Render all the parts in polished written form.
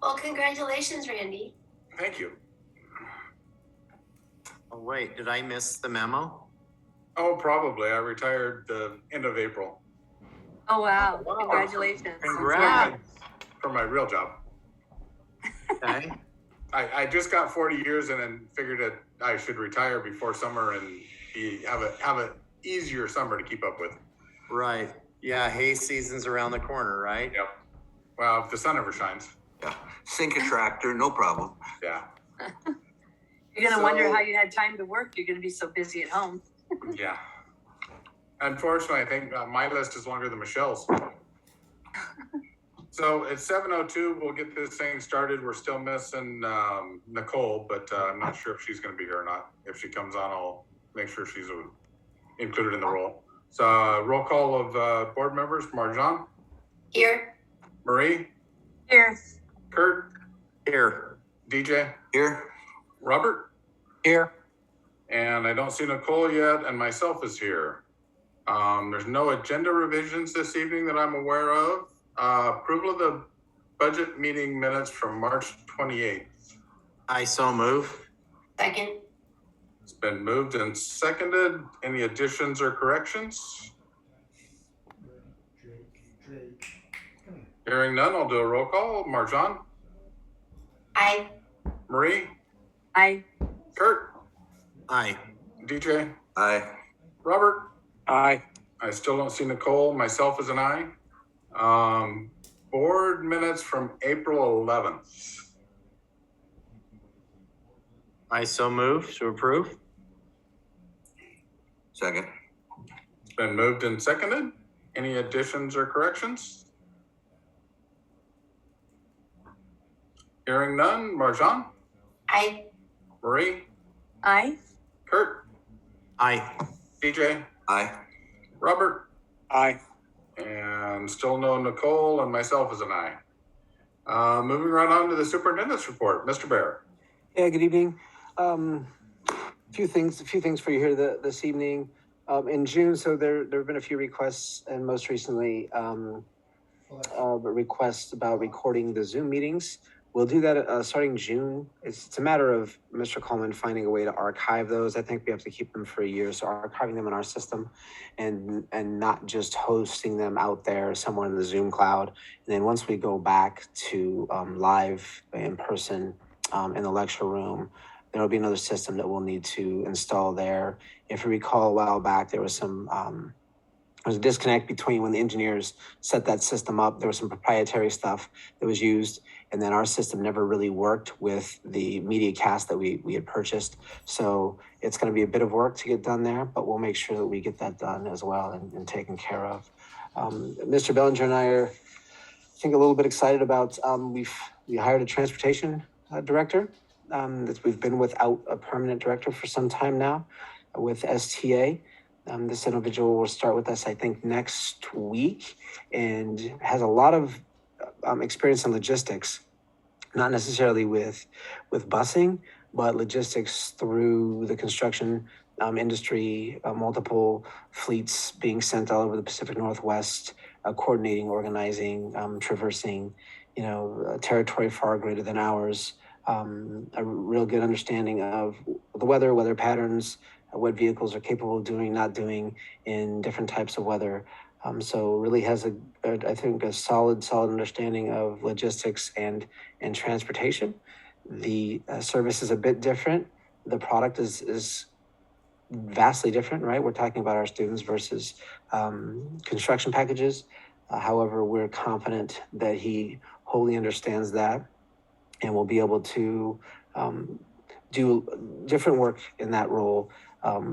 Well, congratulations, Randy. Thank you. Oh, wait, did I miss the memo? Oh, probably. I retired the end of April. Oh, wow. Wow. Congratulations. Congrats. For my real job. Okay. I just got 40 years and then figured that I should retire before summer and have a easier summer to keep up with. Right. Yeah, hay season's around the corner, right? Yep. Well, if the sun ever shines. Yeah. Sink a tractor, no problem. Yeah. You're going to wonder how you had time to work. You're going to be so busy at home. Yeah. Unfortunately, I think my list is longer than Michelle's. So it's 7:02. We'll get this thing started. We're still missing Nicole, but I'm not sure if she's going to be here or not. If she comes on, I'll make sure she's included in the roll. So roll call of board members. Marjan. Here. Marie. Here. Kurt. Here. DJ. Here. Robert. Here. And I don't see Nicole yet, and myself is here. There's no agenda revisions this evening that I'm aware of. Approval of the budget meeting minutes from March 28th. I so move. Second. It's been moved and seconded. Any additions or corrections? Hearing none, I'll do a roll call. Marjan. Aye. Marie. Aye. Kurt. Aye. DJ. Aye. Robert. Aye. I still don't see Nicole. Myself is an aye. Board minutes from April 11th. I so move to approve. Second. It's been moved and seconded. Any additions or corrections? Hearing none. Marjan. Aye. Marie. Aye. Kurt. Aye. DJ. Aye. Robert. Aye. And still no Nicole, and myself is an aye. Moving right on to the superintendent's report. Mr. Bear. Yeah, good evening. A few things for you here this evening. In June, so there have been a few requests, and most recently, requests about recording the Zoom meetings. We'll do that starting June. It's a matter of Mr. Coleman finding a way to archive those. I think we have to keep them for a year, so archiving them in our system and not just hosting them out there somewhere in the Zoom cloud. And then once we go back to live in person in the lecture room, there will be another system that we'll need to install there. If you recall, a while back, there was some there was a disconnect between when the engineers set that system up. There was some proprietary stuff that was used, and then our system never really worked with the media cast that we had purchased. So it's going to be a bit of work to get done there, but we'll make sure that we get that done as well and taken care of. Mr. Bellinger and I are, I think, a little bit excited about, we hired a transportation director. That we've been without a permanent director for some time now with STA. This individual will start with us, I think, next week, and has a lot of experience in logistics, not necessarily with busing, but logistics through the construction industry, multiple fleets being sent all over the Pacific Northwest, coordinating, organizing, traversing, territory far greater than ours, a real good understanding of the weather patterns, what vehicles are capable of doing, not doing in different types of weather. So really has I think a solid understanding of logistics and transportation. The service is a bit different. The product is vastly different, right? We're talking about our students versus construction packages. However, we're confident that he wholly understands that and will be able to do different work in that role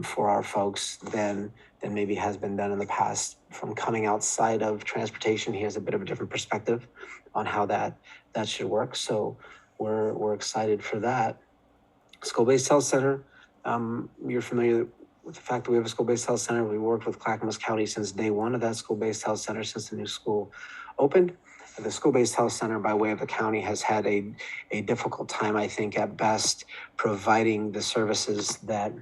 for our folks than maybe has been done in the past. From coming outside of transportation, he has a bit of a different perspective on how that should work. So we're excited for that. School-based health center. You're familiar with the fact that we have a school-based health center. We worked with Clackamas County since day one of that school-based health center, since the new school opened. The school-based health center, by way of the county, has had a difficult time, I think, at best, providing the services that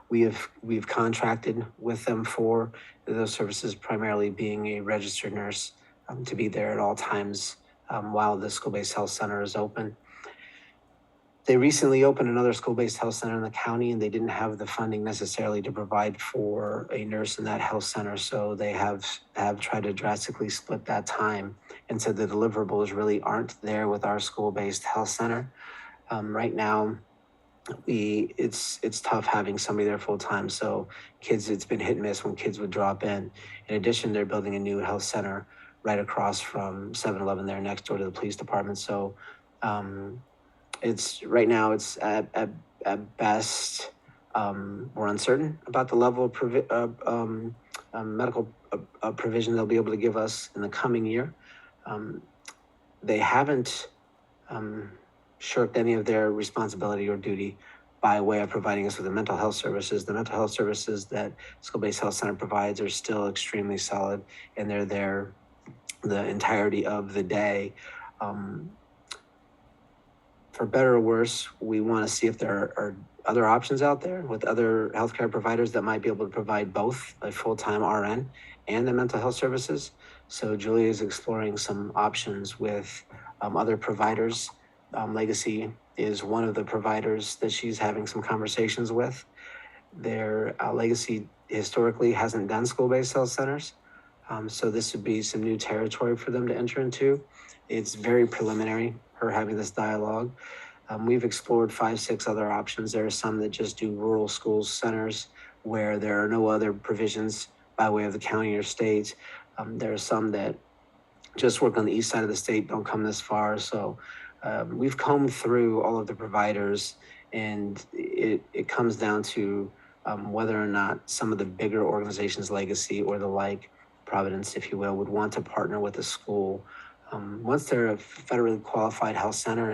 we've contracted with them for. Those services primarily being a registered nurse to be there at all times while the school-based health center is open. They recently opened another school-based health center in the county, and they didn't have the funding necessarily to provide for a nurse in that health center. So they have tried to drastically split that time. And so the deliverables really aren't there with our school-based health center. Right now, it's tough having somebody there full time. So kids, it's been hit and miss when kids would drop in. In addition, they're building a new health center right across from 7-Eleven there next door to the police department. So it's right now it's at best we're uncertain about the level of medical provision they'll be able to give us in the coming year. They haven't shirked any of their responsibility or duty by way of providing us with the mental health services. The mental health services that School-Based Health Center provides are still extremely solid, and they're there the entirety of the day. For better or worse, we want to see if there are other options out there with other healthcare providers that might be able to provide both a full-time RN and the mental health services. So Julia is exploring some options with other providers. Legacy is one of the providers that she's having some conversations with. Their Legacy historically hasn't done school-based health centers. So this would be some new territory for them to enter into. It's very preliminary, her having this dialogue. We've explored 5-6 other options. There are some that just do rural school centers where there are no other provisions by way of the county or state. There are some that just work on the east side of the state, don't come this far. So we've combed through all of the providers, and it comes down to whether or not some of the bigger organizations, Legacy or the like, Providence, if you will, would want to partner with the school. Once they're a federally qualified health center,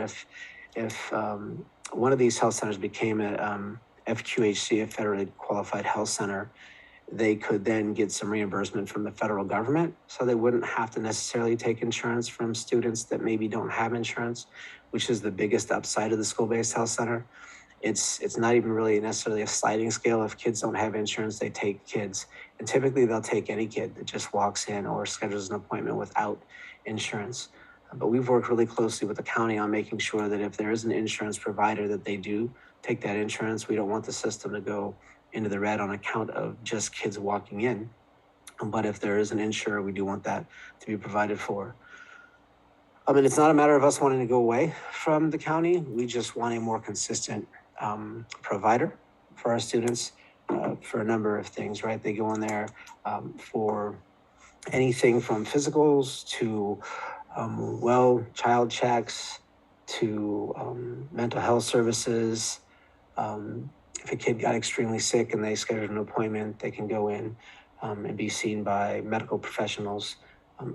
if one of these health centers became a FQHC, a federally qualified health center, they could then get some reimbursement from the federal government. So they wouldn't have to necessarily take insurance from students that maybe don't have insurance, which is the biggest upside of the school-based health center. It's not even really necessarily a sliding scale. If kids don't have insurance, they take kids. And typically they'll take any kid that just walks in or schedules an appointment without insurance. But we've worked really closely with the county on making sure that if there is an insurance provider, that they do take that insurance. We don't want the system to go into the red on account of just kids walking in. But if there is an insurer, we do want that to be provided for. I mean, it's not a matter of us wanting to go away from the county. We just want a more consistent provider for our students for a number of things, right? They go in there for anything from physicals to child checks to mental health services. If a kid got extremely sick and they scheduled an appointment, they can go in and be seen by medical professionals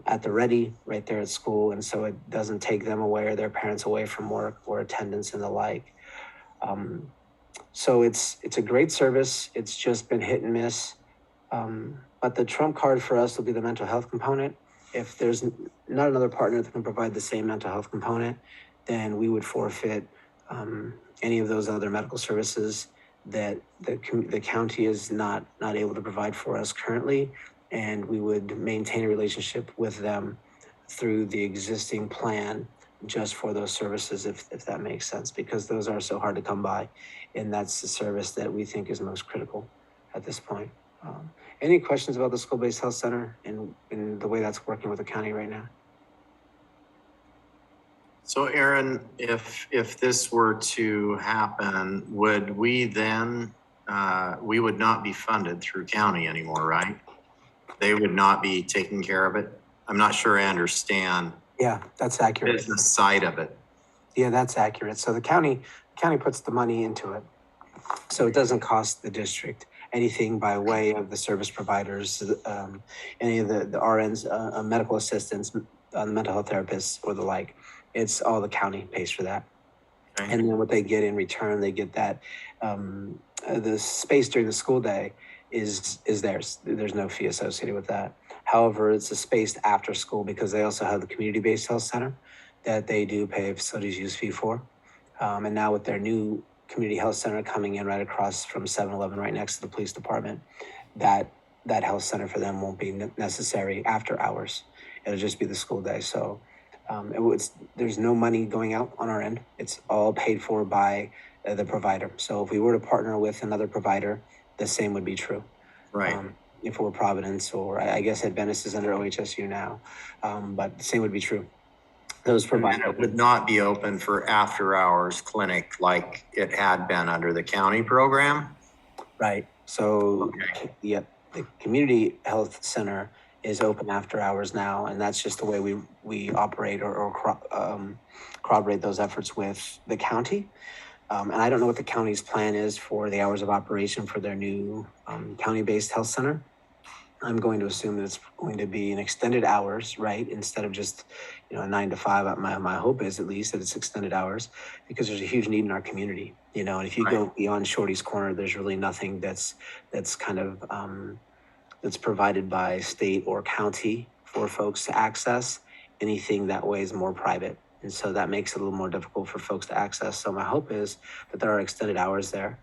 at the ready right there at school. And so it doesn't take them away or their parents away from work or attendance and the like. So it's a great service. It's just been hit and miss. But the trump card for us will be the mental health component. If there's not another partner that can provide the same mental health component, then we would forfeit any of those other medical services that the county is not able to provide for us currently, and we would maintain a relationship with them through the existing plan just for those services, if that makes sense, because those are so hard to come by, and that's the service that we think is most critical at this point. Any questions about the school-based health center and the way that's working with the county right now? So Aaron, if this were to happen, would we then, we would not be funded through county anymore, right? They would not be taking care of it? I'm not sure I understand. Yeah, that's accurate. Business side of it. Yeah, that's accurate. So the county puts the money into it. So it doesn't cost the district anything by way of the service providers, any of the RNs, medical assistants, the mental health therapists or the like. It's all the county pays for that. Okay. And then what they get in return, they get that the space during the school day is theirs. There's no fee associated with that. However, it's a space after school because they also have the community-based health center that they do pay a facilities use fee for. And now with their new community health center coming in right across from 7-Eleven right next to the police department, that health center for them won't be necessary after hours. It'll just be the school day. So There's no money going out on our end. It's all paid for by the provider. So if we were to partner with another provider, the same would be true. Right. If it were Providence, or I guess Adventist is under OHSU now, but the same would be true. Those And providers it would not be open for after-hours clinic like it had been under the county program? Right. So, Okay. yep, the community health center is open after hours now, and that's just the way we operate or corroborate those efforts with the county. And I don't know what the county's plan is for the hours of operation for their new county-based health center. I'm going to assume that it's going to be an extended hours, right? Instead of just, a 9 to 5. My hope is at least that it's extended hours, because there's a huge need in our community, and if you go beyond Shorty's Corner, there's really nothing that's kind of, that's provided by state or county for folks to access. Anything that way is more private. And so that makes it a little more difficult for folks to access. So my hope is that there are extended hours there.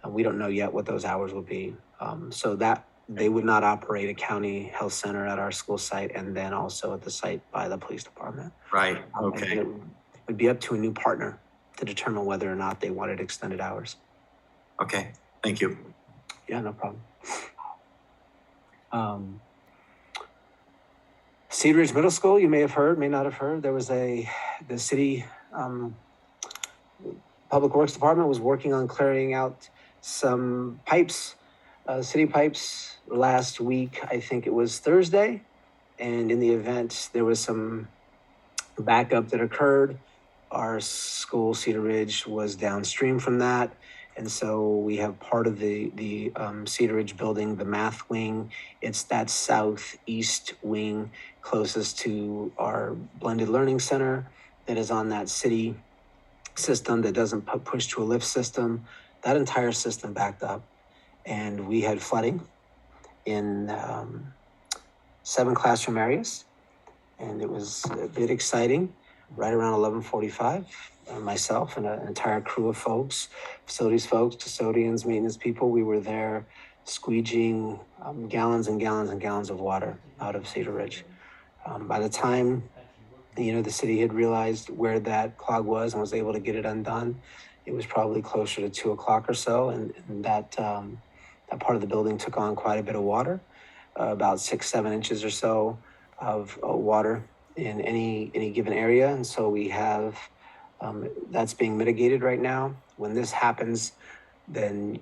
We don't know yet what those hours will be. So that they would not operate a county health center at our school site and then also at the site by the police department. Right, And okay. it would be up to a new partner to determine whether or not they wanted extended hours. Okay, thank you. Yeah, no problem. Cedar Ridge Middle School, you may have heard, may not have heard, there was the city Public Works Department was working on clearing out some pipes, city pipes last week. I think it was Thursday. And in the event, there was some backup that occurred. Our school, Cedar Ridge, was downstream from that. And so we have part of the Cedar Ridge building, the math wing. It's that southeast wing closest to our blended learning center that is on that city system that doesn't push to a lift system. That entire system backed up, and we had flooding in 7 classroom areas, and it was a bit exciting. Right around 11:45, myself and an entire crew of folks, facilities folks, custodians, maintenance people, we were there squeegeeing gallons and gallons and gallons of water out of Cedar Ridge. By the time the city had realized where that clog was and was able to get it undone, it was probably closer to 2 o'clock or so, and that part of the building took on quite a bit of water, about 6-7 inches or so of water in any given area. And so we have that's being mitigated right now. When this happens, then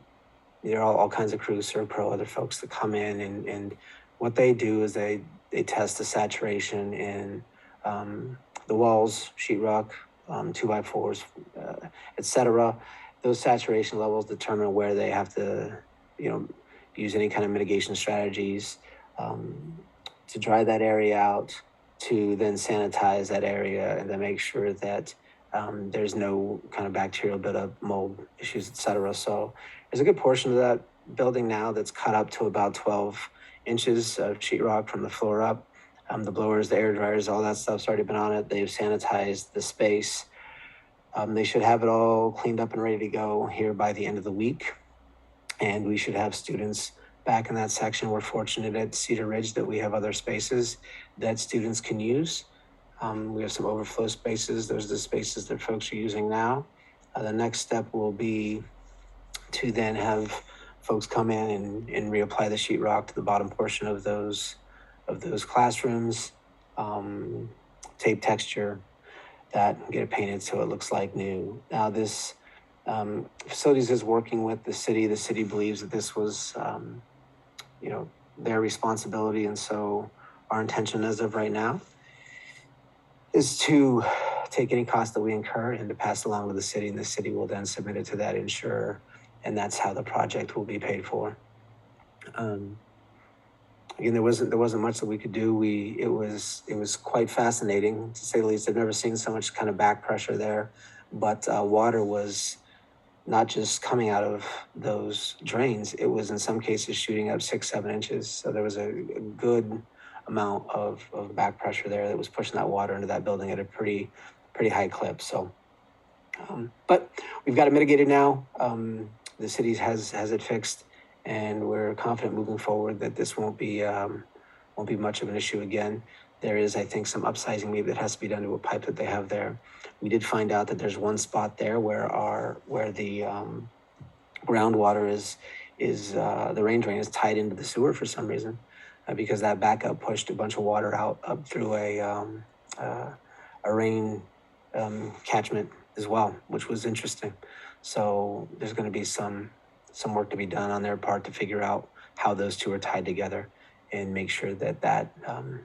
there are all kinds of crews, ServPro, other folks that come in, and what they do is they test the saturation in the walls, sheetrock, 2x4s, etc. Those saturation levels determine where they have to, use any kind of mitigation strategies to dry that area out, to then sanitize that area, and then make sure that there's no kind of bacterial buildup, mold issues, etc. So there's a good portion of that building now that's cut up to about 12 inches of sheetrock from the floor up. The blowers, the air dryers, all that stuff's already been on it. They've sanitized the space. They should have it all cleaned up and ready to go here by the end of the week. And we should have students back in that section. We're fortunate at Cedar Ridge that we have other spaces that students can use. We have some overflow spaces. Those are the spaces that folks are using now. The next step will be to then have folks come in and reapply the sheetrock to the bottom portion of those classrooms, tape texture that, get it painted so it looks like new. Now this facilities is working with the city. The city believes that this was, their responsibility. And so our intention as of right now is to take any cost that we incur and to pass along to the city, and the city will then submit it to that insurer, and that's how the project will be paid for. Again, there wasn't much that we could do. It was quite fascinating, to say the least. I've never seen so much kind of back pressure there, but water was not just coming out of those drains. It was in some cases shooting up 6-7 inches. So there was a good amount of back pressure there that was pushing that water into that building at a pretty high clip. So, but we've got it mitigated now. The city has it fixed, and we're confident moving forward that this won't be much of an issue again. there is, I think, some upsizing maybe that has to be done to a pipe that they have there. We did find out that there's one spot there where the groundwater is the rain drain is tied into the sewer for some reason, because that backup pushed a bunch of water out up through a rain catchment as well, which was interesting. So there's going to be some work to be done on their part to figure out how those two are tied together and make sure that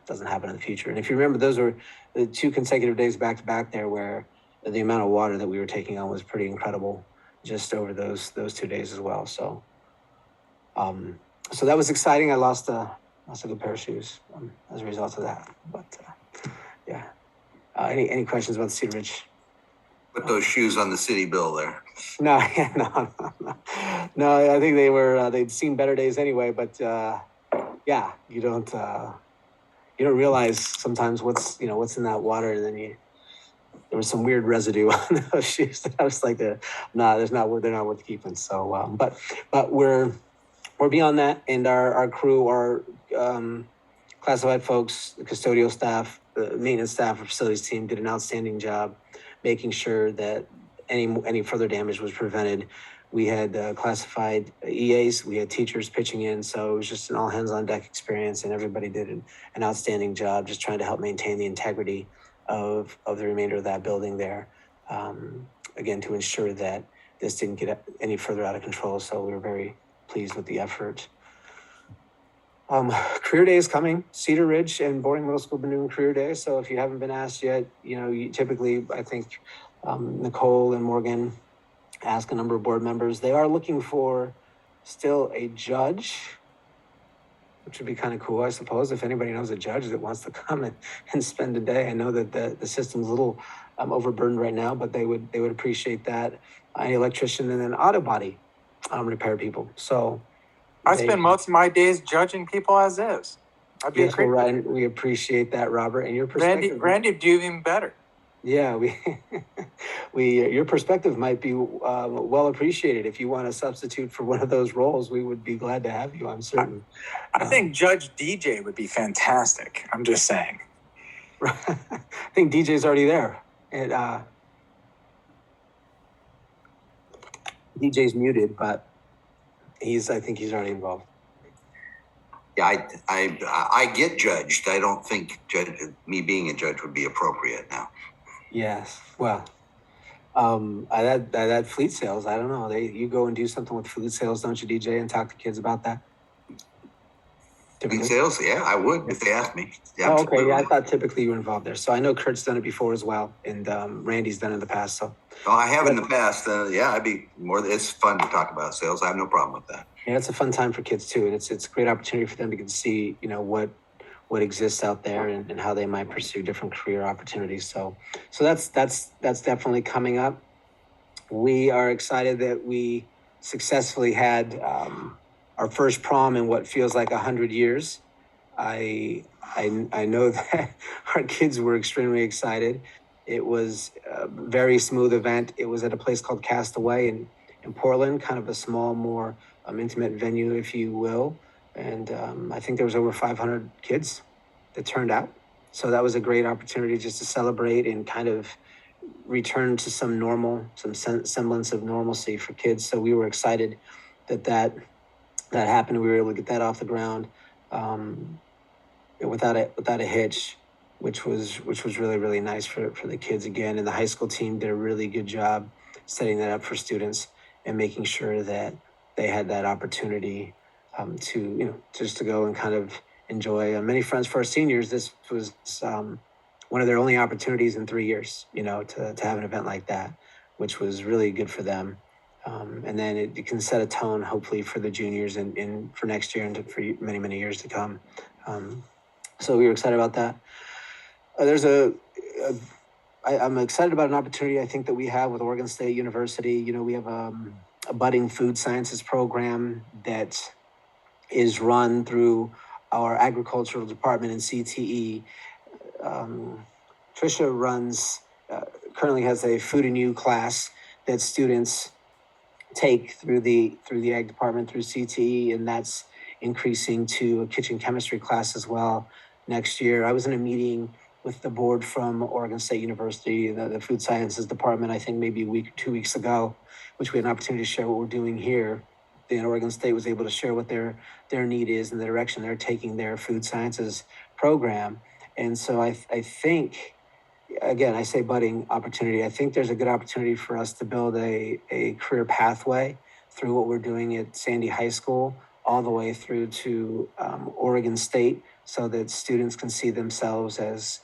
doesn't happen in the future. And if you remember, those were the 2 consecutive days back to back there where the amount of water that we were taking on was pretty incredible just over those 2 days as well. So so that was exciting. I lost a good pair of shoes as a result of that. But yeah. Any questions about the Cedar Ridge? Put those shoes on the city bill there. No, no. I think they'd seen better days anyway. But yeah, you don't realize sometimes what's in that water, and then there was some weird residue on those shoes that I was like, they're not worth keeping. So, but we're beyond that, and our crew, our classified folks, the custodial staff, the maintenance staff, our facilities team did an outstanding job making sure that any further damage was prevented. We had classified EAs, we had teachers pitching in, so it was just an all hands on deck experience, and everybody did an outstanding job just trying to help maintain the integrity of the remainder of that building there. Again, to ensure that this didn't get any further out of control. So we were very pleased with the effort. Career Day is coming. Cedar Ridge and Boarding Middle School have been doing Career Day. So if you haven't been asked yet, you typically, I think, Nicole and Morgan ask a number of board members. They are looking for still a judge, which would be kind of cool, I suppose, if anybody knows a judge that wants to come and spend a day. I know that the system's a little overburdened right now, but they would appreciate that. An electrician and then auto body repair people. So I spend most of my days judging people as is. I'd be yes, well, Ryan, we appreciate that, Robert, and your perspective. Randy would do even better. Yeah, your perspective might be well appreciated. If you want to substitute for one of those roles, we would be glad to have you. I'm certain. I think Judge DJ would be fantastic. I'm just saying. I think DJ's already there, and DJ's muted, but I think he's already involved. Yeah, I get judged. I don't think me being a judge would be appropriate now. Yes. Well, that fleet sales, I don't know. You go and do something with fleet sales, don't you, DJ, and talk to kids about that? Fleet sales? Yeah, I would if they asked me. Yeah, oh, okay. Yeah, I thought typically you were involved there. So I know Kurt's done it before as well, and Randy's done it in the past. So. Oh, I have in the past. Yeah, I'd be more. It's fun to talk about sales. I have no problem with that. Yeah, it's a fun time for kids too, and it's a great opportunity for them to get to see, what exists out there and how they might pursue different career opportunities. So that's definitely coming up. We are excited that we successfully had our first prom in what feels like 100 years. I know that our kids were extremely excited. It was a very smooth event. It was at a place called Castaway in Portland, kind of a small, more intimate venue, if you will. And I think there was over 500 kids that turned out. So that was a great opportunity just to celebrate and kind of return to some semblance of normalcy for kids. So we were excited that happened. We were able to get that off the ground without a hitch, which was really, really nice for the kids again. And the high school team did a really good job setting that up for students and making sure that they had that opportunity just to go and kind of enjoy many friends for our seniors. This was one of their only opportunities in 3 years, to have an event like that, which was really good for them. And then it can set a tone, hopefully, for the juniors and for next year and for many, many years to come. So we were excited about that. I'm excited about an opportunity I think that we have with Oregon State University. We have a budding food sciences program that is run through our agricultural department in CTE. Tricia currently has a food and you class that students take through the ag department through CTE, and that's increasing to a kitchen chemistry class as well next year. I was in a meeting with the board from Oregon State University, the food sciences department, I think maybe a week or 2 weeks ago, which we had an opportunity to share what we're doing here. Then Oregon State was able to share what their need is and the direction they're taking their food sciences program. And so I think, again, I say budding opportunity. I think there's a good opportunity for us to build a career pathway through what we're doing at Sandy High School, all the way through to Oregon State, so that students can see themselves as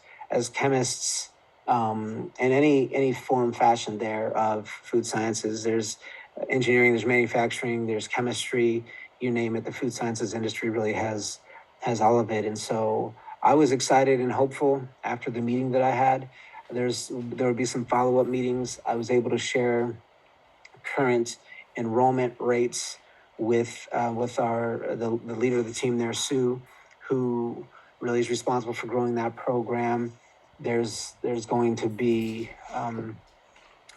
chemists in any form, fashion there of food sciences. There's engineering, there's manufacturing, there's chemistry, you name it. The food sciences industry really has all of it. And so I was excited and hopeful after the meeting that I had. There would be some follow-up meetings. I was able to share current enrollment rates with the leader of the team there, Sue, who really is responsible for growing that program. There's going to be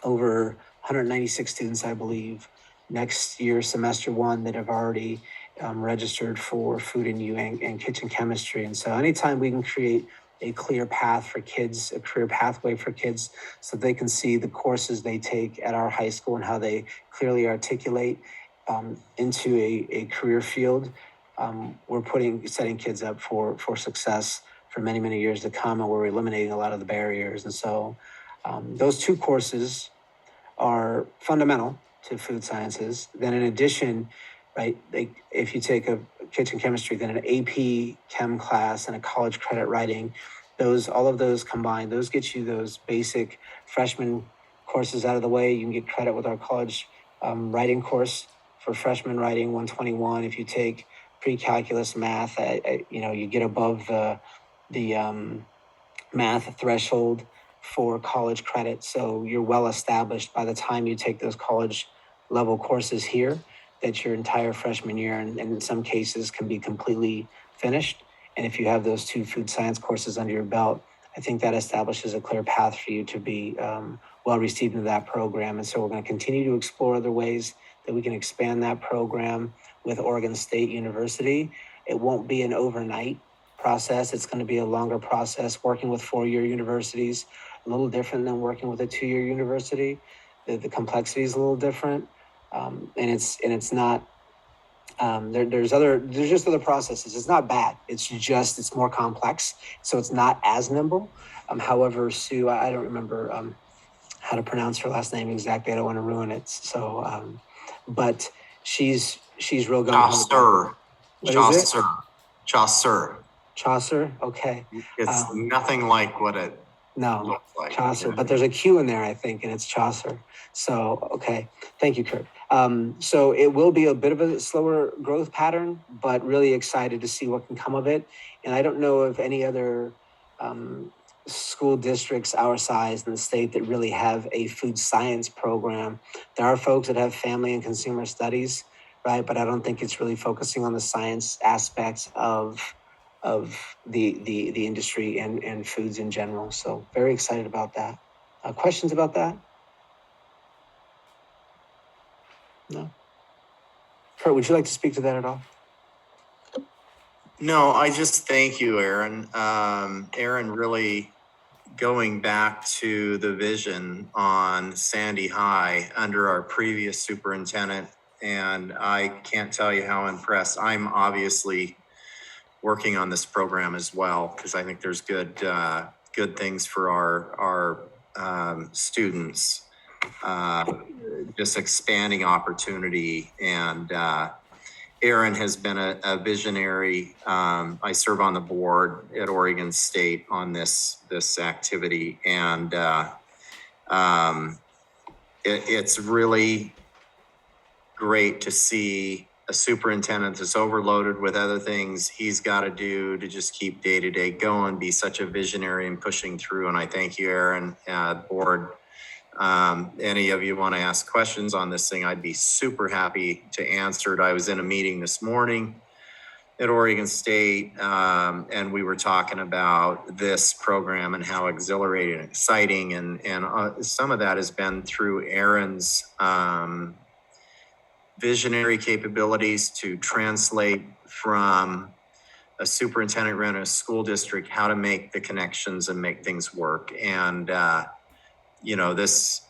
over 196 students, I believe, next year, semester one, that have already registered for food and U and kitchen chemistry. And so anytime we can create a clear path for kids, a career pathway for kids, so they can see the courses they take at our high school and how they clearly articulate into a career field, we're setting kids up for success for many, many years to come, and we're eliminating a lot of the barriers. And so those two courses are fundamental to food sciences. Then in addition, right, if you take a kitchen chemistry, then an AP chem class and a college credit writing, all of those combined, those get you those basic freshman courses out of the way. You can get credit with our college writing course for freshman writing 121. If you take pre-calculus math, you get above the math threshold for college credit. So you're well established by the time you take those college level courses here, that your entire freshman year, and in some cases can be completely finished. And if you have those two food science courses under your belt, I think that establishes a clear path for you to be well received into that program. And so we're going to continue to explore other ways that we can expand that program with Oregon State University. It won't be an overnight process. It's going to be a longer process. Working with four-year universities, a little different than working with a two-year university. The complexity is a little different, and it's not. There's just other processes. It's not bad. It's more complex, so it's not as nimble. However, Sue, I don't remember how to pronounce her last name exactly. I don't want to ruin it. So, but she's real gung-ho. Chaucer. Okay. It's nothing like what it looks like. Chaucer, but there's a Q in there, I think, and it's Chaucer. So, okay. Thank you, Kurt. So it will be a bit of a slower growth pattern, but really excited to see what can come of it. And I don't know of any other school districts our size in the state that really have a food science program. There are folks that have family and consumer studies, right? But I don't think it's really focusing on the science aspects of the industry and foods in general. So very excited about that. Questions about that? No. Kurt, would you like to speak to that at all? No, I just thank you, Aaron. Aaron really going back to the vision on Sandy High under our previous superintendent, and I can't tell you how impressed. I'm obviously working on this program as well, because I think there's good things for our students. Just expanding opportunity, and Aaron has been a visionary. I serve on the board at Oregon State on this activity, and it's really great to see a superintendent that's overloaded with other things he's got to do to just keep day to day going, be such a visionary and pushing through. And I thank you, Aaron, board. Any of you want to ask questions on this thing, I'd be super happy to answer it. I was in a meeting this morning at Oregon State, and we were talking about this program and how exhilarating and exciting, and some of that has been through Aaron's visionary capabilities to translate from a superintendent run a school district, how to make the connections and make things work. And, this,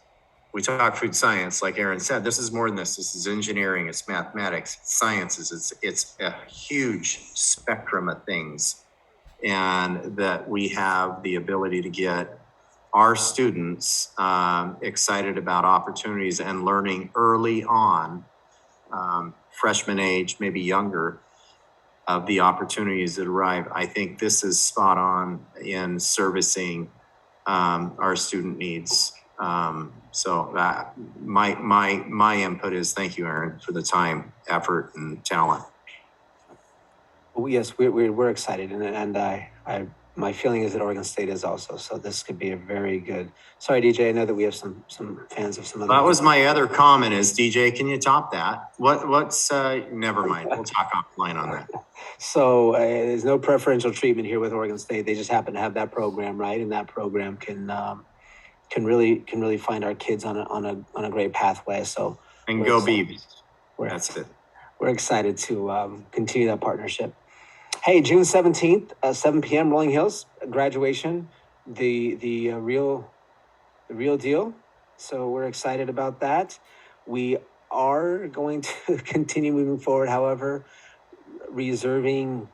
we talk food science, like Aaron said, this is more than this. This is engineering, it's mathematics, it's sciences, it's a huge spectrum of things. And that we have the ability to get our students excited about opportunities and learning early on, freshman age, maybe younger, of the opportunities that arrive. I think this is spot on in servicing our student needs. So that my input is thank you, Aaron, for the time, effort, and talent. Well, yes, we're excited, and my feeling is that Oregon State is also. So this could be a very good. Sorry, DJ. I know that we have some fans of some other. That was my other comment. Is DJ? Can you top that? What's? Never mind. We'll talk offline on that. So there's no preferential treatment here with Oregon State. They just happen to have that program, right? And that program can really find our kids on a great pathway. So and go Beavs. That's it. We're excited to continue that partnership. Hey, June 17th, 7 p.m. Rolling Hills graduation, the real deal. So we're excited about that. We are going to continue moving forward, however, reserving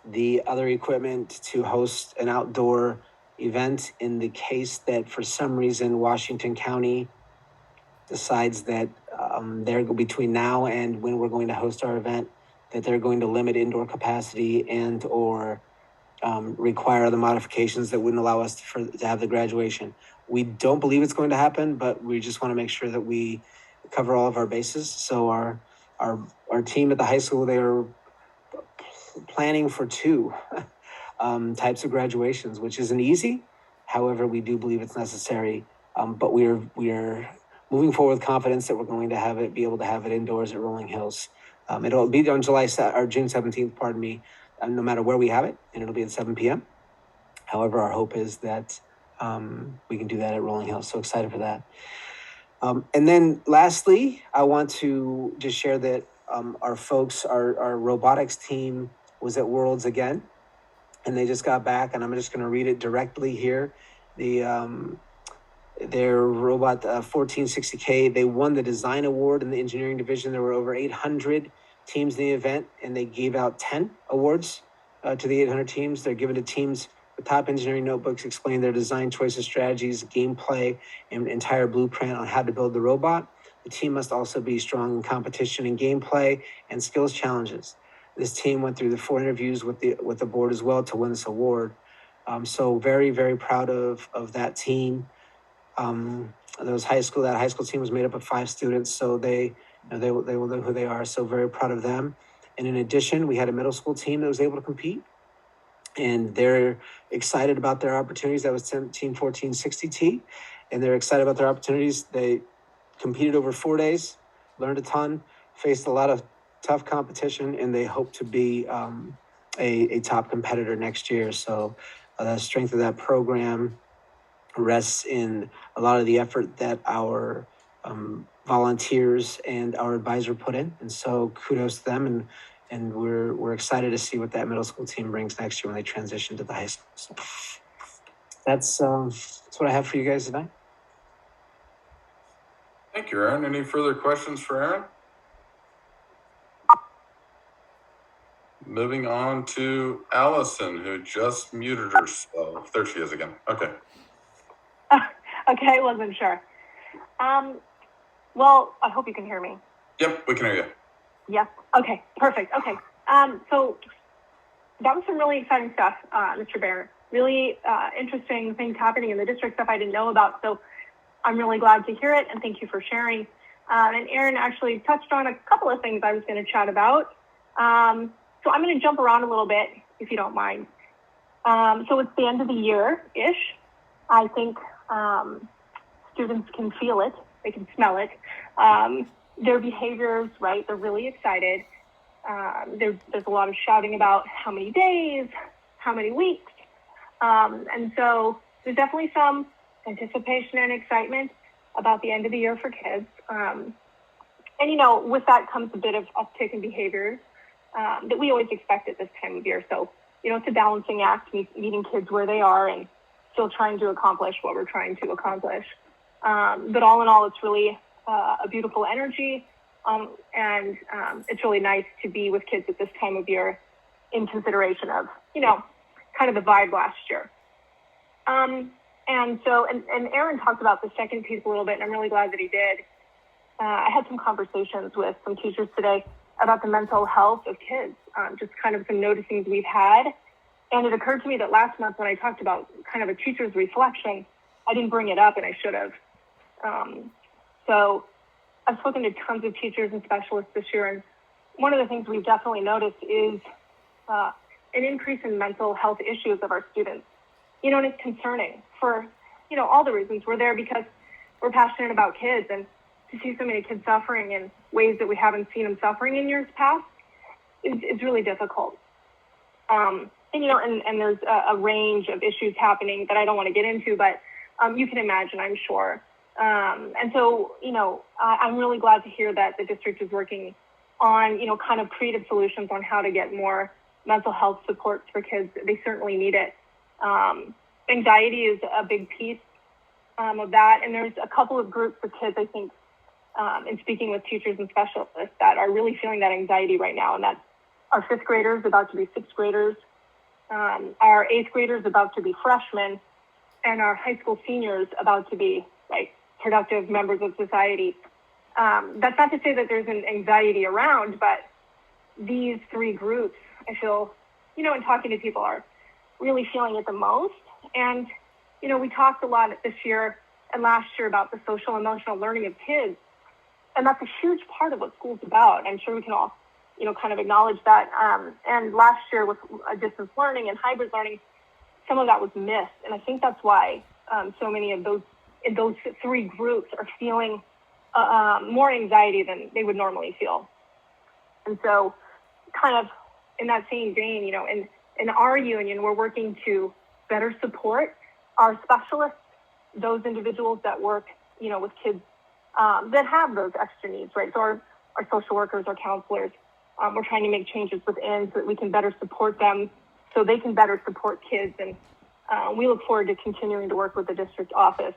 the other equipment to host an outdoor event in the case that for some reason Washington County decides that they're between now and when we're going to host our event, that they're going to limit indoor capacity and or require other modifications that wouldn't allow us to have the graduation. We don't believe it's going to happen, but we just want to make sure that we cover all of our bases. So our team at the high school, they are planning for 2 types of graduations, which isn't easy. However, we do believe it's necessary. But we are moving forward with confidence that we're going to be able to have it indoors at Rolling Hills. It'll be on June 17th, pardon me, no matter where we have it, and it'll be at 7 p.m. However, our hope is that we can do that at Rolling Hills. So excited for that. And then lastly, I want to just share that our robotics team was at Worlds again, and they just got back, and I'm just going to read it directly here. Their robot 1460K, they won the design award in the engineering division. There were over 800 teams in the event, and they gave out 10 awards to the 800 teams. They're given to teams with top engineering notebooks, explain their design choices, strategies, gameplay, and entire blueprint on how to build the robot. The team must also be strong in competition and gameplay and skills challenges. This team went through the 4 interviews with the board as well to win this award. So very, very proud of that team. That high school team was made up of 5 students, so they will know who they are. So very proud of them. And in addition, we had a middle school team that was able to compete, and they're excited about their opportunities. That was Team 1460T, and they're excited about their opportunities. They competed over 4 days, learned a ton, faced a lot of tough competition, and they hope to be a top competitor next year. So the strength of that program rests in a lot of the effort that our volunteers and our advisor put in. And so kudos to them. And we're excited to see what that middle school team brings next year when they transition to the high school. So that's what I have for you guys tonight. Thank you, Aaron. Any further questions for Aaron? Moving on to Allison, who just muted herself. There she is again. Okay. Okay, I wasn't sure. Well, I hope you can hear me. Yep, we can hear you. Yeah. Okay, perfect. Okay. So that was some really exciting stuff, Mr. Bear. Really interesting things happening in the district, stuff I didn't know about. So I'm really glad to hear it, and thank you for sharing. And Aaron actually touched on a couple of things I was going to chat about. So I'm going to jump around a little bit, if you don't mind. So it's the end of the year-ish. I think students can feel it. They can smell it. Their behaviors, right? They're really excited. There's a lot of shouting about how many days, how many weeks. And so there's definitely some anticipation and excitement about the end of the year for kids. And, with that comes a bit of uptick in behaviors. that we always expect at this time of year. So, it's a balancing act, meeting kids where they are and still trying to accomplish what we're trying to accomplish. But all in all, it's really a beautiful energy. And it's really nice to be with kids at this time of year in consideration of, kind of the vibe last year. And Aaron talked about the second piece a little bit, and I'm really glad that he did. I had some conversations with some teachers today about the mental health of kids, just kind of some noticings we've had. And it occurred to me that last month when I talked about kind of a teacher's reflection, I didn't bring it up, and I should have. So I've spoken to tons of teachers and specialists this year, and one of the things we've definitely noticed is an increase in mental health issues of our students. And it's concerning for, all the reasons. We're there because we're passionate about kids, and to see so many kids suffering in ways that we haven't seen them suffering in years past is really difficult. And there's a range of issues happening that I don't want to get into, but you can imagine, I'm sure. And so, I'm really glad to hear that the district is working on, kind of creative solutions on how to get more mental health supports for kids. They certainly need it. Anxiety is a big piece of that. And there's a couple of groups of kids, I think, in speaking with teachers and specialists, that are really feeling that anxiety right now. And that's our 5th graders about to be 6th graders, our 8th graders about to be freshmen, and our high school seniors about to be productive members of society. That's not to say that there's an anxiety around, but these 3 groups, I feel, in talking to people, are really feeling it the most. And, we talked a lot this year and last year about the social emotional learning of kids. And that's a huge part of what school's about. I'm sure we can all, kind of acknowledge that. And last year with distance learning and hybrid learning, some of that was missed. And I think that's why so many of those 3 groups are feeling more anxiety than they would normally feel. And so kind of in that same vein, in our union, we're working to better support our specialists, those individuals that work, with kids that have those extra needs, right? So our social workers, our counselors, we're trying to make changes within so that we can better support them so they can better support kids. And we look forward to continuing to work with the district office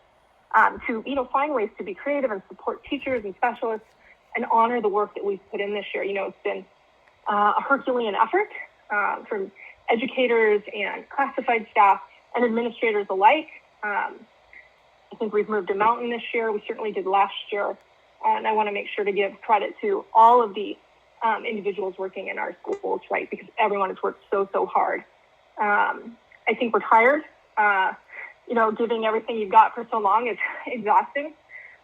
to, find ways to be creative and support teachers and specialists and honor the work that we've put in this year. It's been a Herculean effort from educators and classified staff and administrators alike. I think we've moved a mountain this year. We certainly did last year. And I want to make sure to give credit to all of the individuals working in our schools, right? Because everyone has worked so hard. I think we're tired. Giving everything you've got for so long is exhausting.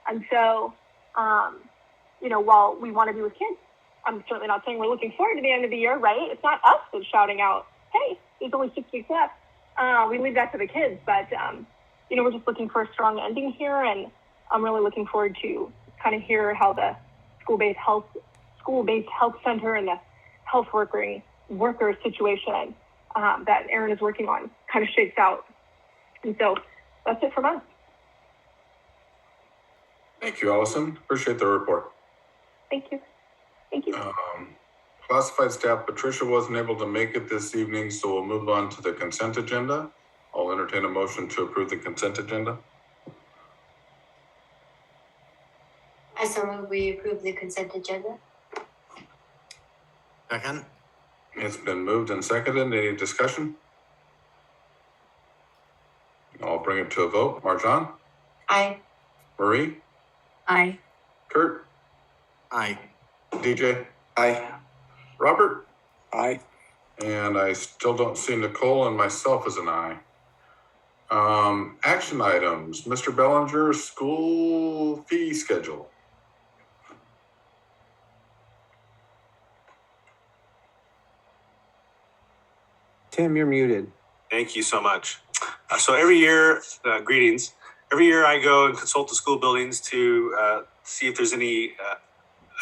And so, while we want to be with kids, I'm certainly not saying we're looking forward to the end of the year, right? It's not us that's shouting out, hey, there's only 6 weeks left. We leave that to the kids, but, we're just looking for a strong ending here. And I'm really looking forward to kind of hear how the school-based health center and the health worker situation that Aaron is working on kind of shakes out. And so that's it from us. Thank you, Allison. Appreciate the report. Thank you. Classified staff, Patricia wasn't able to make it this evening, so we'll move on to the consent agenda. I'll entertain a motion to approve the consent agenda. I so move we approve the consent agenda. Second? It's been moved and seconded. Any discussion? I'll bring it to a vote. Marjan? Aye. Marie? Aye. Kurt? Aye. DJ? Aye. Robert? Aye. And I still don't see Nicole and myself as an aye. Action items. Mr. Bellinger, school fee schedule. Tim, you're muted. Thank you so much. So every year, greetings. Every year I go and consult the school buildings to see if there's any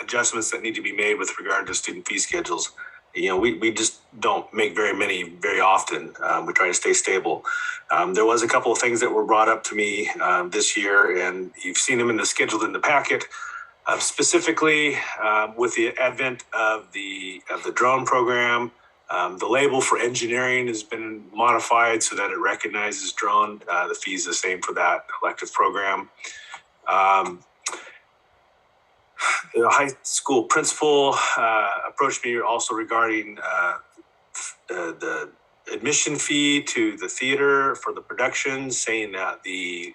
adjustments that need to be made with regard to student fee schedules. We just don't make very many very often. We try to stay stable. There was a couple of things that were brought up to me this year, and you've seen them scheduled in the packet. Specifically, with the advent of the drone program, the label for engineering has been modified so that it recognizes drone. The fee is the same for that elective program. The high school principal approached me also regarding the admission fee to the theater for the productions, saying that the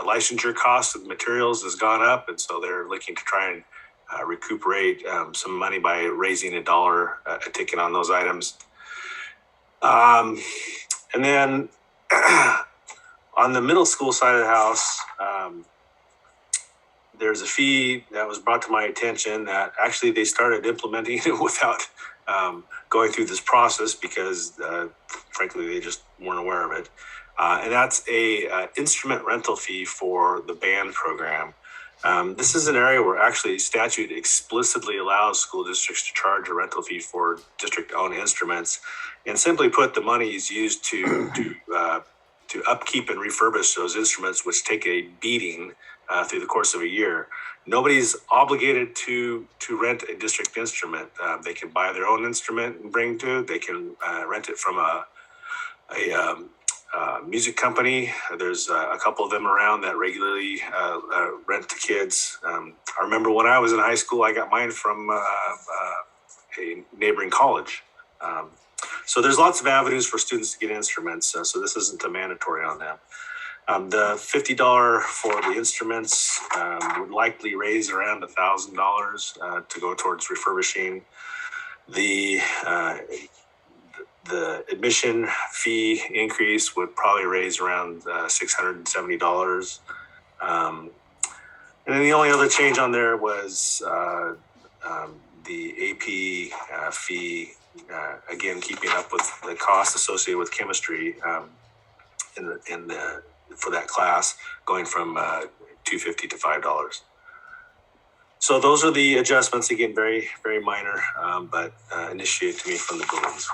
licensure cost of the materials has gone up, and so they're looking to try and recuperate some money by raising $1 a ticket on those items. And then on the middle school side of the house, there's a fee that was brought to my attention that actually they started implementing it without going through this process because, frankly, they just weren't aware of it. And that's a instrument rental fee for the band program. This is an area where actually statute explicitly allows school districts to charge a rental fee for district-owned instruments. And simply put, the money is used to upkeep and refurbish those instruments, which take a beating through the course of a year. Nobody's obligated to rent a district instrument. They can buy their own instrument and bring to it. They can rent it from a music company. There's a couple of them around that regularly rent to kids. I remember when I was in high school, I got mine from a neighboring college. So there's lots of avenues for students to get instruments. So this isn't a mandatory on them. The $50 for the instruments would likely raise around $1,000 to go towards refurbishing. The admission fee increase would probably raise around $670. And then the only other change on there was the AP fee, again, keeping up with the cost associated with chemistry for that class, going from $250 to $5. So those are the adjustments, again, very, very minor, but initiated to me from the buildings.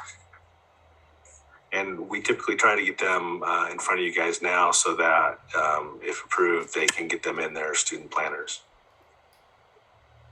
And we typically try to get them in front of you guys now so that if approved, they can get them in their student planners.